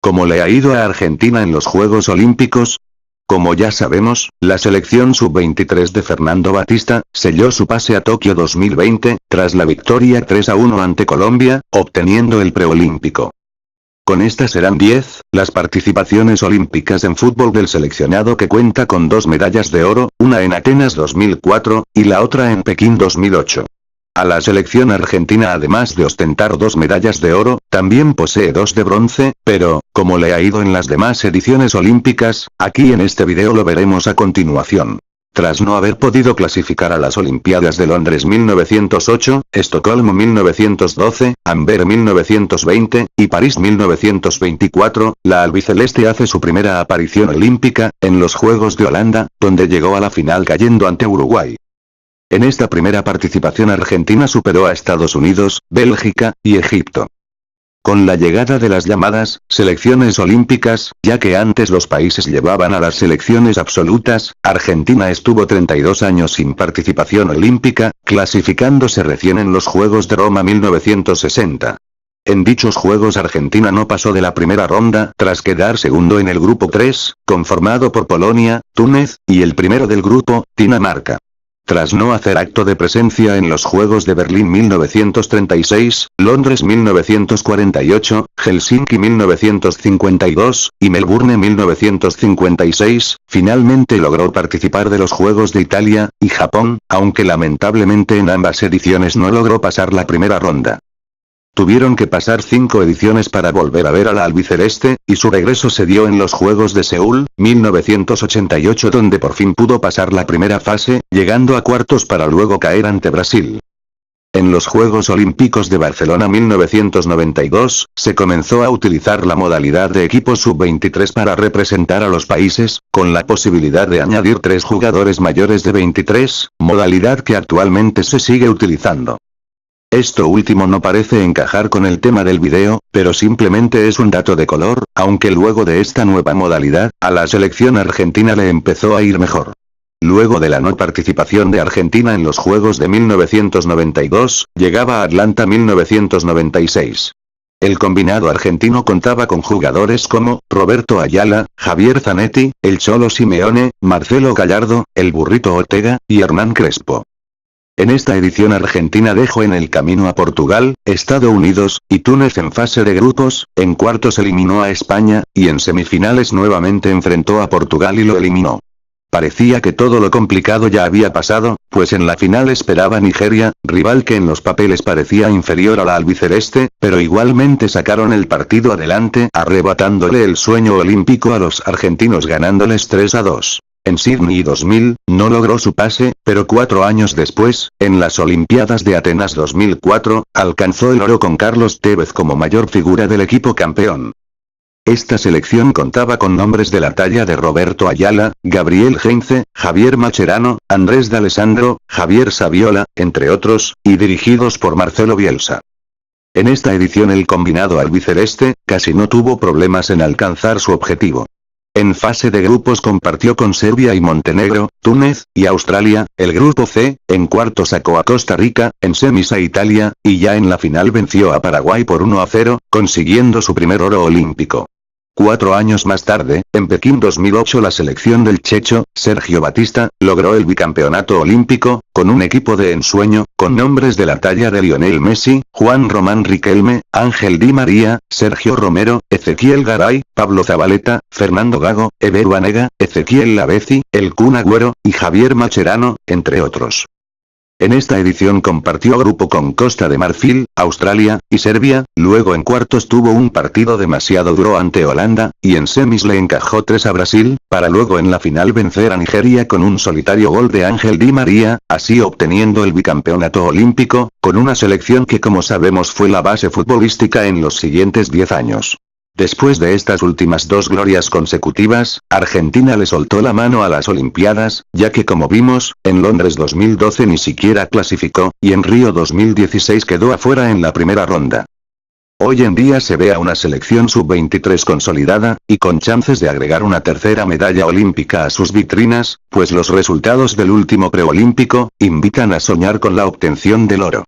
¿Cómo le ha ido a Argentina en los Juegos Olímpicos? Como ya sabemos, la selección sub-23 de Fernando Batista selló su pase a Tokio 2020, tras la victoria 3-1 ante Colombia, obteniendo el preolímpico. Con estas serán 10 las participaciones olímpicas en fútbol del seleccionado, que cuenta con 2 medallas de oro, una en Atenas 2004, y la otra en Pekín 2008. A la selección argentina, además de ostentar 2 medallas de oro, también posee 2 de bronce, pero, ¿cómo le ha ido en las demás ediciones olímpicas? Aquí en este video lo veremos a continuación. Tras no haber podido clasificar a las Olimpiadas de Londres 1908, Estocolmo 1912, Amber 1920, y París 1924, la albiceleste hace su primera aparición olímpica, en los Juegos de Holanda, donde llegó a la final cayendo ante Uruguay. En esta primera participación Argentina superó a Estados Unidos, Bélgica, y Egipto. Con la llegada de las llamadas selecciones olímpicas, ya que antes los países llevaban a las selecciones absolutas, Argentina estuvo 32 años sin participación olímpica, clasificándose recién en los Juegos de Roma 1960. En dichos Juegos Argentina no pasó de la primera ronda, tras quedar segundo en el grupo 3, conformado por Polonia, Túnez, y el primero del grupo, Dinamarca. Tras no hacer acto de presencia en los Juegos de Berlín 1936, Londres 1948, Helsinki 1952, y Melbourne 1956, finalmente logró participar de los Juegos de Italia y Japón, aunque lamentablemente en ambas ediciones no logró pasar la primera ronda. Tuvieron que pasar 5 ediciones para volver a ver a la albiceleste, y su regreso se dio en los Juegos de Seúl, 1988, donde por fin pudo pasar la primera fase, llegando a cuartos para luego caer ante Brasil. En los Juegos Olímpicos de Barcelona 1992, se comenzó a utilizar la modalidad de equipo sub-23 para representar a los países, con la posibilidad de añadir 3 jugadores mayores de 23, modalidad que actualmente se sigue utilizando. Esto último no parece encajar con el tema del video, pero simplemente es un dato de color, aunque luego de esta nueva modalidad, a la selección argentina le empezó a ir mejor. Luego de la no participación de Argentina en los Juegos de 1992, llegaba a Atlanta 1996. El combinado argentino contaba con jugadores como Roberto Ayala, Javier Zanetti, el Cholo Simeone, Marcelo Gallardo, el Burrito Ortega, y Hernán Crespo. En esta edición Argentina dejó en el camino a Portugal, Estados Unidos, y Túnez en fase de grupos, en cuartos eliminó a España, y en semifinales nuevamente enfrentó a Portugal y lo eliminó. Parecía que todo lo complicado ya había pasado, pues en la final esperaba Nigeria, rival que en los papeles parecía inferior a la albiceleste, pero igualmente sacaron el partido adelante, arrebatándole el sueño olímpico a los argentinos ganándoles 3-2. En Sydney 2000, no logró su pase, pero 4 años después, en las Olimpiadas de Atenas 2004, alcanzó el oro con Carlos Tevez como mayor figura del equipo campeón. Esta selección contaba con nombres de la talla de Roberto Ayala, Gabriel Heinze, Javier Mascherano, Andrés D'Alessandro, Javier Saviola, entre otros, y dirigidos por Marcelo Bielsa. En esta edición el combinado albiceleste casi no tuvo problemas en alcanzar su objetivo. En fase de grupos compartió con Serbia y Montenegro, Túnez, y Australia, el grupo C, en cuartos sacó a Costa Rica, en semis a Italia, y ya en la final venció a Paraguay por 1-0, consiguiendo su primer oro olímpico. 4 años más tarde, en Pekín 2008 la selección del checho, Sergio Batista, logró el bicampeonato olímpico, con un equipo de ensueño, con nombres de la talla de Lionel Messi, Juan Román Riquelme, Ángel Di María, Sergio Romero, Ezequiel Garay, Pablo Zabaleta, Fernando Gago, Ever Banega, Ezequiel Lavezzi, El Kun Agüero, y Javier Mascherano, entre otros. En esta edición compartió grupo con Costa de Marfil, Australia, y Serbia, luego en cuartos tuvo un partido demasiado duro ante Holanda, y en semis le encajó 3 a Brasil, para luego en la final vencer a Nigeria con un solitario gol de Ángel Di María, así obteniendo el bicampeonato olímpico, con una selección que como sabemos fue la base futbolística en los siguientes 10 años. Después de estas últimas 2 glorias consecutivas, Argentina le soltó la mano a las Olimpiadas, ya que como vimos, en Londres 2012 ni siquiera clasificó, y en Río 2016 quedó afuera en la primera ronda. Hoy en día se ve a una selección sub-23 consolidada, y con chances de agregar una tercera medalla olímpica a sus vitrinas, pues los resultados del último preolímpico invitan a soñar con la obtención del oro.